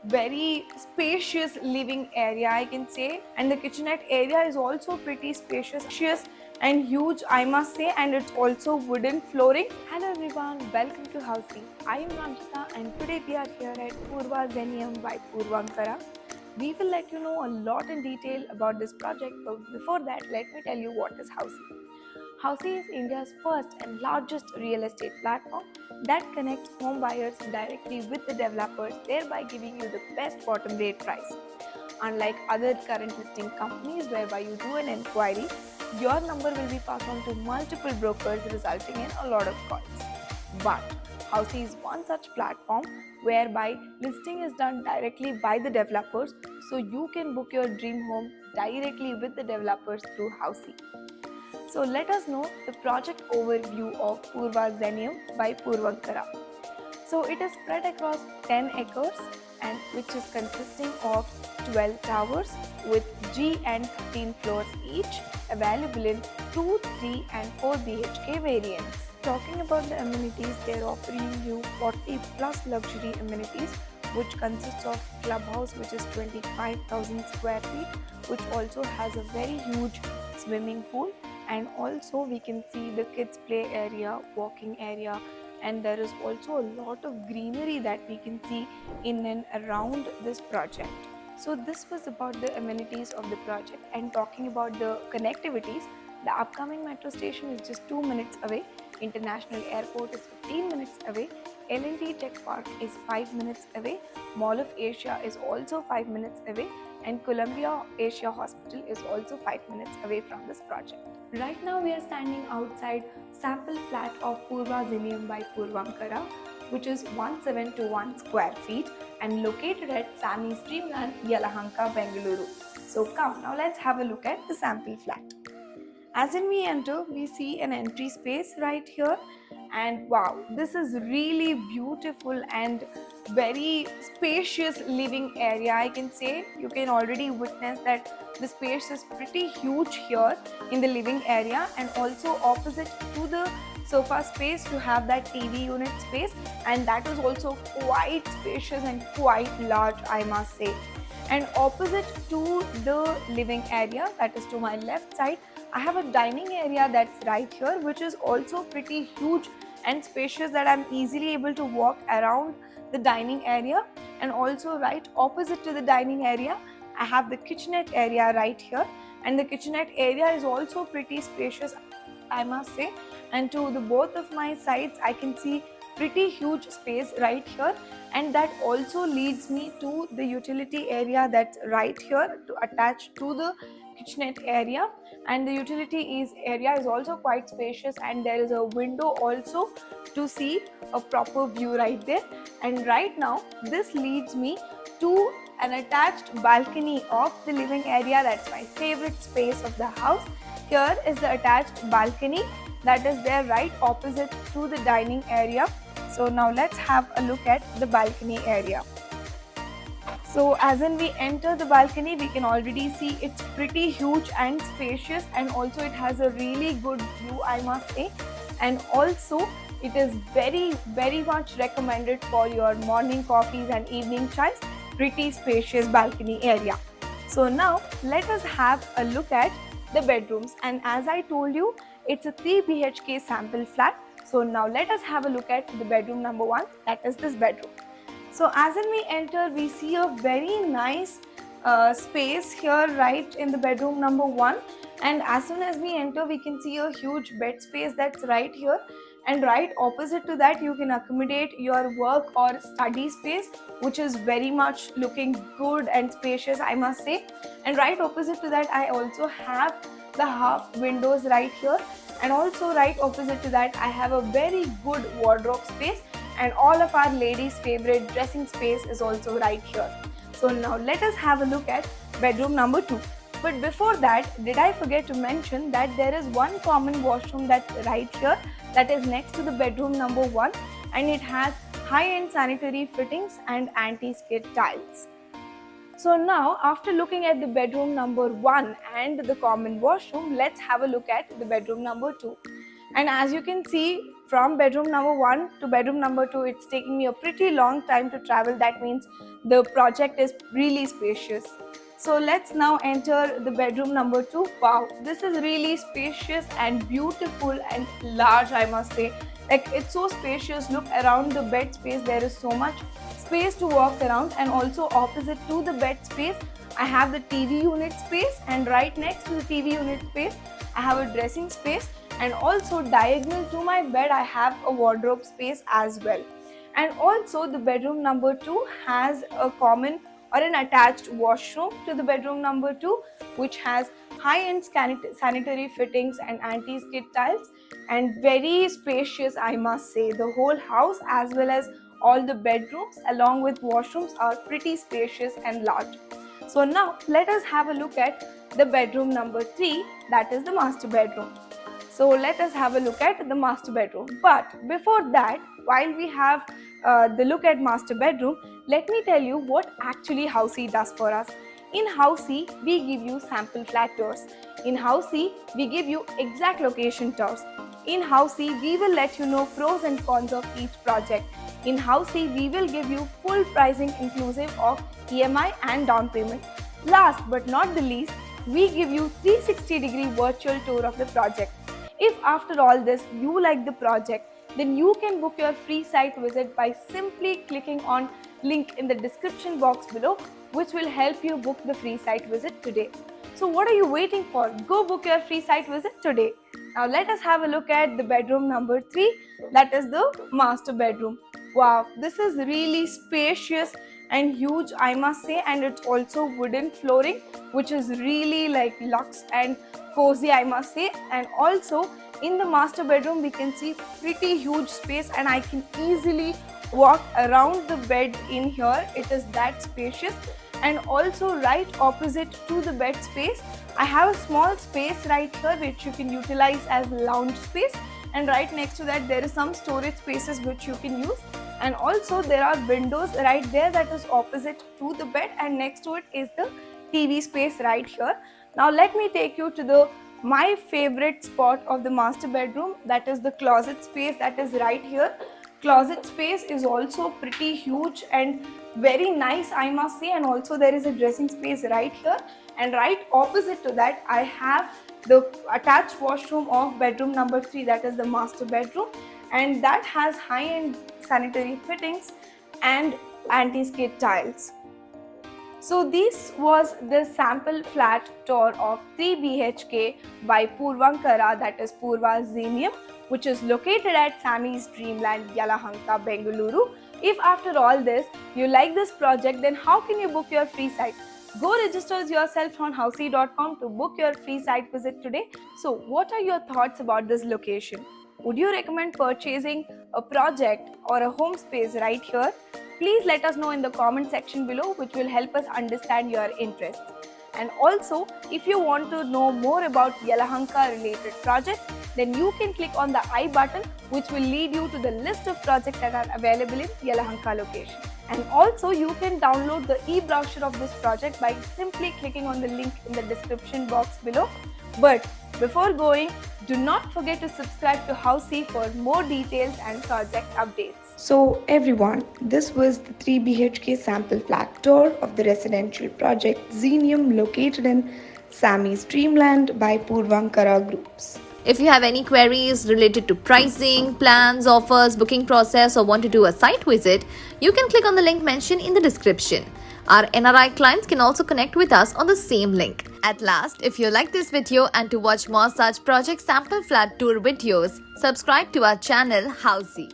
very spacious living area, I can say, and the kitchenette area is also pretty spacious and huge, I must say, and it's also wooden flooring. Hello everyone, welcome to Housey. I am Ramjita and today we are here at Purva Zenium by Purvankara. We will let you know a lot in detail about this project, but before that, let me tell you what is Housey. Housey is India's first and largest real estate platform that connects home buyers directly with the developers, thereby giving you the best bottom rate price. Unlike other current listing companies whereby you do an inquiry, your number will be passed on to multiple brokers, resulting in a lot of calls. But Housey is one such platform whereby listing is done directly by the developers, so you can book your dream home directly with the developers through Housey. So let us know the project overview of Purva Zenium by Purvankara. So it is spread across 10 acres and which is consisting of 12 towers with G and 15 floors each, available in 2, 3 and 4 BHK variants. Talking about the amenities, they are offering you 40 plus luxury amenities which consists of clubhouse which is 25,000 square feet, which also has a very huge swimming pool, and also we can see the kids play area, walking area, and there is also a lot of greenery that we can see in and around this project. So this was about the amenities of the project, and talking about the connectivities, the upcoming metro station is just 2 minutes away, International Airport is 15 minutes away, L&T Tech Park is 5 minutes away, Mall of Asia is also 5 minutes away, and Columbia Asia Hospital is also 5 minutes away from this project. Right now we are standing outside sample flat of Purva Zenium by Purvankara, which is 1721 square feet and located at Sammy's Dreamland, Yelahanka, Bengaluru. So come, now let's have a look at the sample flat. As in we enter, we see an entry space right here, and wow, this is really beautiful and very spacious living area, I can say. You can already witness that the space is pretty huge here in the living area, and also opposite to the sofa space you have that TV unit space, and that is also quite spacious and quite large, I must say. And opposite to the living area, that is to my left side, I have a dining area that's right here, which is also pretty huge and spacious, that I'm easily able to walk around the dining area. And also right opposite to the dining area, I have the kitchenette area right here, and the kitchenette area is also pretty spacious, I must say. And to the both of my sides, I can see pretty huge space right here, and that also leads me to the utility area that's right here to attach to the kitchenette area. And the utility area is also quite spacious, and there is a window also to see a proper view right there. And right now this leads me to an attached balcony of the living area. That's my favorite space of the house. Here is the attached balcony that is there right opposite to the dining area. So now let's have a look at the balcony area. So as in we enter the balcony, we can already see it's pretty huge and spacious, and also it has a really good view, I must say. And also it is very much recommended for your morning coffees and evening chais. Pretty spacious balcony area. So now let us have a look at the bedrooms, and as I told you, it's a 3 BHK sample flat. So now let us have a look at the bedroom number 1, that is this bedroom. So as in we enter, we see a very nice space here right in the bedroom number 1, and as soon as we enter, we can see a huge bed space that's right here, and right opposite to that you can accommodate your work or study space, which is very much looking good and spacious, I must say. And right opposite to that, I also have the half windows right here, and also right opposite to that I have a very good wardrobe space, and all of our ladies' favorite dressing space is also right here. So now let us have a look at bedroom number 2. But before that, did I forget to mention that there is one common washroom that's right here, that is next to the bedroom number 1, and it has high-end sanitary fittings and anti-skid tiles. So now, after looking at the bedroom number 1 and the common washroom, let's have a look at the bedroom number 2. And as you can see, from bedroom number 1 to bedroom number 2, it's taking me a pretty long time to travel. That means the project is really spacious. So let's now enter the bedroom number 2. Wow, this is really spacious and beautiful and large, I must say. Like, it's so spacious. Look around the bed space, there is so much space to walk around, and also opposite to the bed space I have the TV unit space, and right next to the TV unit space I have a dressing space, and also diagonal to my bed I have a wardrobe space as well. And also the bedroom number 2 has a common or an attached washroom to the bedroom number 2, which has high-end sanitary fittings and anti-skid tiles, and very spacious, I must say. The whole house as well as all the bedrooms along with washrooms are pretty spacious and large. So now let us have a look at the bedroom number 3, that is the master bedroom. So let us have a look at the master bedroom. But before that, while we have the look at master bedroom, let me tell you what actually Housey does for us. In Housey, we give you sample flat tours. In Housey, we give you exact location tours. In Housey, we will let you know pros and cons of each project. In Housey, we will give you full pricing inclusive of EMI and down payment. Last but not the least, we give you 360-degree virtual tour of the project. If after all this you like the project, then you can book your free site visit by simply clicking on link in the description box below, which will help you book the free site visit today. So what are you waiting for? Go book your free site visit today. Now let us have a look at the bedroom number 3, that is the master bedroom. Wow, this is really spacious and huge, I must say, and it's also wooden flooring, which is really like luxe and cozy, I must say. And also in the master bedroom we can see pretty huge space, and I can easily walk around the bed in here. It is that spacious. And also right opposite to the bed space I have a small space right here which you can utilize as lounge space, and right next to that there is some storage spaces which you can use. And also there are windows right there that is opposite to the bed, and next to it is the TV space right here. Now let me take you to my favorite spot of the master bedroom, that is the closet space that is right here. Closet space is also pretty huge and very nice, I must say, and also there is a dressing space right here, and right opposite to that I have the attached washroom of bedroom number 3, that is the master bedroom, and that has high-end sanitary fittings and anti-skid tiles. So this was the sample flat tour of 3 BHK by Purvankara, that is Purva Xenium, which is located at Sammy's Dreamland, Yelahanka, Bengaluru. If after all this you like this project, then how can you book your free site? Go register yourself on housey.com to book your free site visit today. So what are your thoughts about this location? Would you recommend purchasing a project or a home space right here? Please let us know in the comment section below, which will help us understand your interests. And also, if you want to know more about Yelahanka related projects, then you can click on the I button, which will lead you to the list of projects that are available in Yelahanka location. And also you can download the e-brochure of this project by simply clicking on the link in the description box below. But before going, do not forget to subscribe to Housey for more details and project updates. So everyone, this was the 3 BHK sample flat tour of the residential project Xenium located in Sammy's Dreamland by Purvankara Groups. If you have any queries related to pricing, plans, offers, booking process, or want to do a site visit, you can click on the link mentioned in the description. Our NRI clients can also connect with us on the same link. At last, if you like this video and to watch more such project sample flat tour videos, subscribe to our channel Housey.